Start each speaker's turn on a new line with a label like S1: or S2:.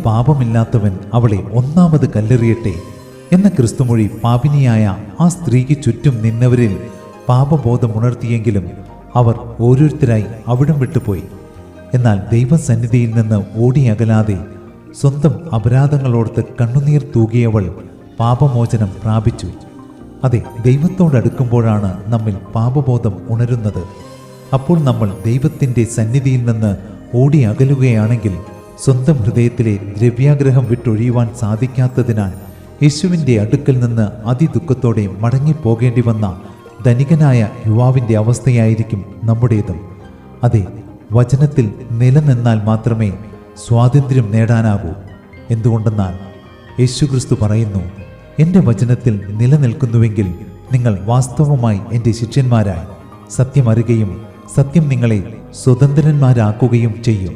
S1: പാപമില്ലാത്തവൻ അവളെ ഒന്നാമത് കല്ലെറിയട്ടെ എന്ന ക്രിസ്തുമൊഴി പാപിനിയായ ആ സ്ത്രീക്ക് ചുറ്റും നിന്നവരിൽ പാപബോധമുണർത്തിയെങ്കിലും അവർ ഓരോരുത്തരായി അവിടം വിട്ടുപോയി. എന്നാൽ ദൈവസന്നിധിയിൽ നിന്ന് ഓടിയകലാതെ സ്വന്തം അപരാധങ്ങളോർത്ത് കണ്ണുനീർ തൂകിയവൾ പാപമോചനം പ്രാപിച്ചു. അതെ, ദൈവത്തോടടുക്കുമ്പോഴാണ് നമ്മിൽ പാപബോധം ഉണരുന്നത്. അപ്പോൾ നമ്മൾ ദൈവത്തിൻ്റെ സന്നിധിയിൽ നിന്ന് ഓടിയകലുകയാണെങ്കിൽ സ്വന്തം ഹൃദയത്തിലെ ദ്രവ്യാഗ്രഹം വിട്ടൊഴിയുവാൻ സാധിക്കാത്തതിനാൽ യേശുവിൻ്റെ അടുക്കൽ നിന്ന് അതിദുഃഖത്തോടെ മടങ്ങിപ്പോകേണ്ടി വന്ന ധനികനായ യുവാവിൻ്റെ അവസ്ഥയായിരിക്കും നമ്മുടേതും. അതെ, വചനത്തിൽ നിലനിന്നാൽ മാത്രമേ സ്വാതന്ത്ര്യം നേടാനാകൂ. എന്തുകൊണ്ടെന്നാൽ യേശുക്രിസ്തു പറയുന്നു, എൻ്റെ വചനത്തിൽ നിലനിൽക്കുന്നുവെങ്കിൽ നിങ്ങൾ വാസ്തവമായി എൻ്റെ ശിഷ്യന്മാരായി സത്യമറിയുകയും സത്യം നിങ്ങളെ സ്വതന്ത്രന്മാരാക്കുകയും ചെയ്യും.